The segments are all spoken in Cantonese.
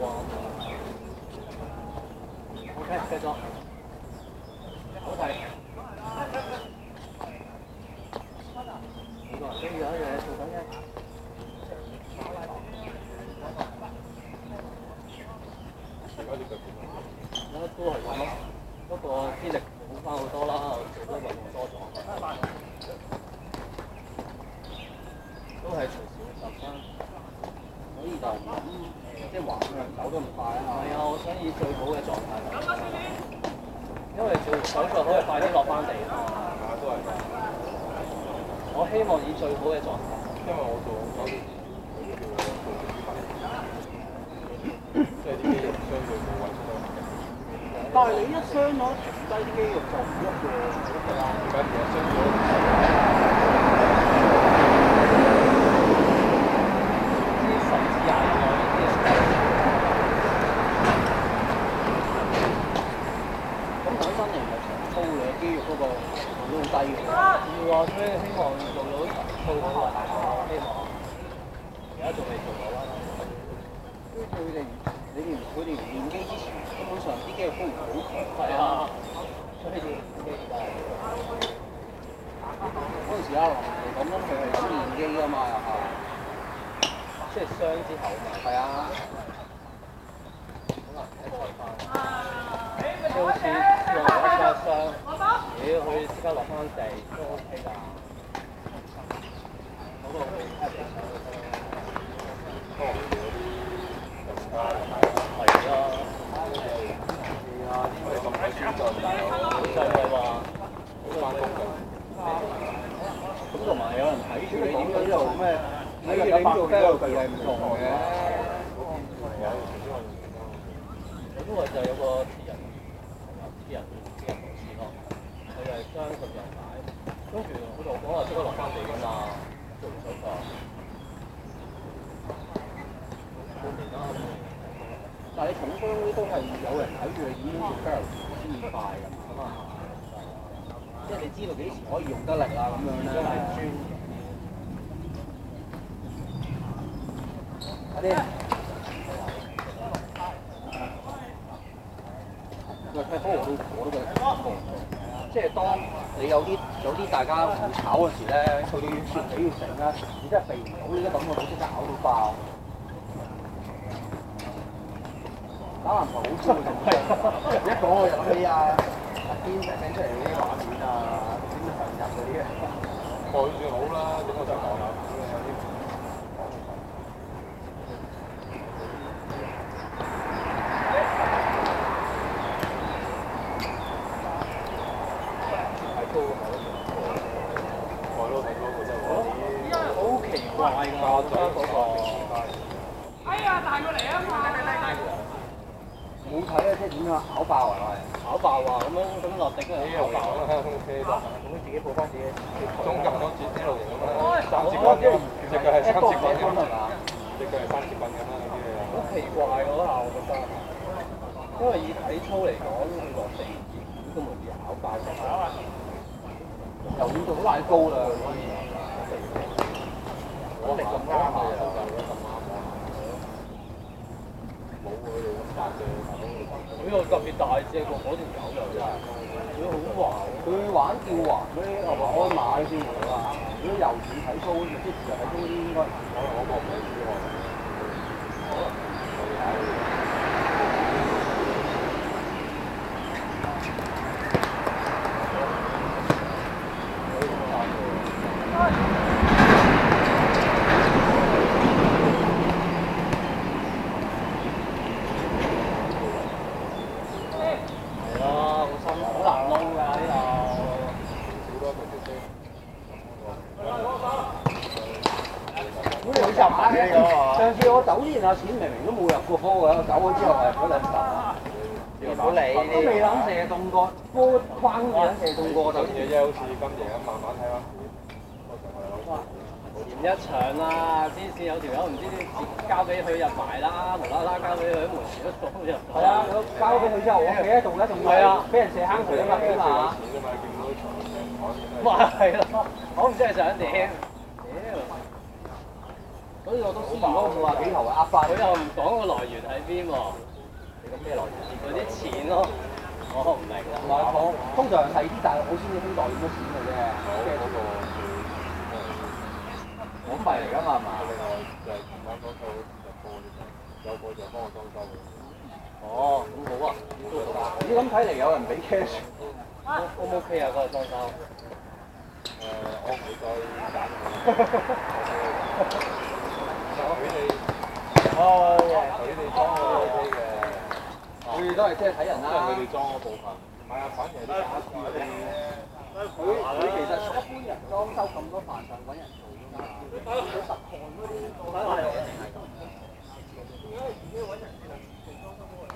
啊。OK， 繼續。好睇。好多人中意有一樣嘢做緊嘅。都係咁咯，不過資歷好翻好多啦，做得運動多咗，都係隨時會十分，所以就唔敢即係橫向走得咁快啊！係啊，我想以最好嘅狀態，因為做手術可以快啲落翻地啊嘛。都係㗎。我希望以最好嘅狀態，因為我做手術即係啲肌肉相對冇位出。但係你一傷咗，停低啲肌肉就唔喐嘅喎，係啊，而家傷咗啲10至20日啲咁本身你唔係長操嘅，肌肉嗰個成分都好低嘅。要啊，所以希望做到長操嗰個大概，希望而家仲未做到啦。佢哋唔練機之前，根本上啲肌肉都唔好強。係啊，所以練機就係嗰陣時阿林嚟講，佢係先練機㗎嘛，又係即係傷之後嘛。係啊，好難睇翻。即係好似落咗一傷，佢即刻落翻地都 OK 㗎。嗰個係啊，啲咪咁鬼先進，就係話好翻工㗎。咁同埋有人睇住你點樣做咩？睇住你做咩又係唔同嘅。我因為就有個鐵人同事咯，佢係傷佢右帶，跟住佢同我講話即刻落翻地㗎嘛，做完手術。但係你重傷嗰啲都係有人睇住你點樣做 carry 先至快㗎嘛，即係你知道幾時可以用得力啊咁樣咧。真係專業。快啲！喂，踢波我都覺得即係當你有啲大家互炒嗰時咧，去到要切幾要成咧，你真係避唔到，你都感覺到即刻咬到爆。打籃球好中意咁，一講我就諗起阿堅成日出嚟嗰啲畫面啊，點樣投入嗰啲嘅，佢算好啦，點我就講啦，有啲太高啊！係咯，好奇怪㗎，我覺得嗰個。哎呀，大過嚟啊嘛！冇睇啊，即係點樣考爆啊？考爆啊！咁樣落地都係考爆啦，咁樣自己報翻自己。中間嗰節呢路型咁樣，3節棍嘅，隻腳係3節棍嘅嘛？隻腳係3節棍咁啦，嗰啲嘢。好奇怪嗰下，我覺得，因為以體操嚟講，落地都容易考爆嘅。柔軟度好難高啦，我哋咁啱啊！冇佢哋咁大隻，佢又特別大隻過嗰條狗又真係，佢好橫，佢玩吊環嗰啲係咪開馬先㗎嘛？如果柔軟體操，即係體操嗰啲應該我覺唔係知喎。上次我走之前阿錢明明都冇入過波㗎，走咗之後係嗰兩球。唔好理都未諗射中過，波框未諗射中過就。嘢啫，好似今夜咁，慢慢睇翻。前一場啦，先有條友唔知點交俾佢入埋啦，無啦啦交俾佢喺門前都擋咗入。係啊，交俾佢之後，我企喺度咧，仲係啊，俾人射坑渠啊嘛，起碼。咪係咯，我唔知係想點。咁所以我都試過50幾頭係呃翻。佢又唔講個來源喺邊喎？你講咩來源？嗰啲錢咯，我唔明啊。唔係我通常係啲大陸好先至空袋咁多錢嘅啫。即係嗰個港幣嚟㗎嘛係嘛？另外就係琴晚嗰套直播嘅啫，有個就幫我裝修嘅。哦，咁好啊。咦咁睇嚟有人俾 cash。O 唔 OK 啊？嗰個裝修？我唔會再揀佢哋。哦，佢哋裝嗰 OK 嘅。佢哋都係即係睇人啦。即係佢哋裝嗰部分。唔係啊，反而係啲家私嗰啲。佢其實一般人裝修咁多飯上揾人做㗎嘛。佢實幹嗰啲，我睇係一定係咁。點解自己揾人做裝修嗰個？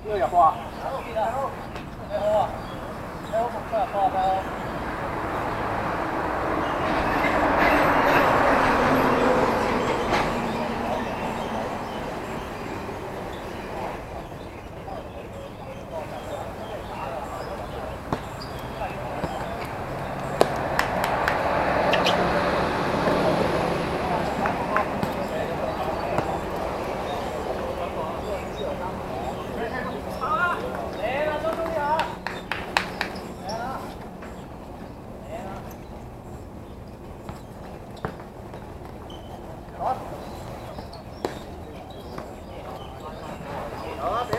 呢個入波啊！你好啊！你好，復出入波啊！你好。好啊，俾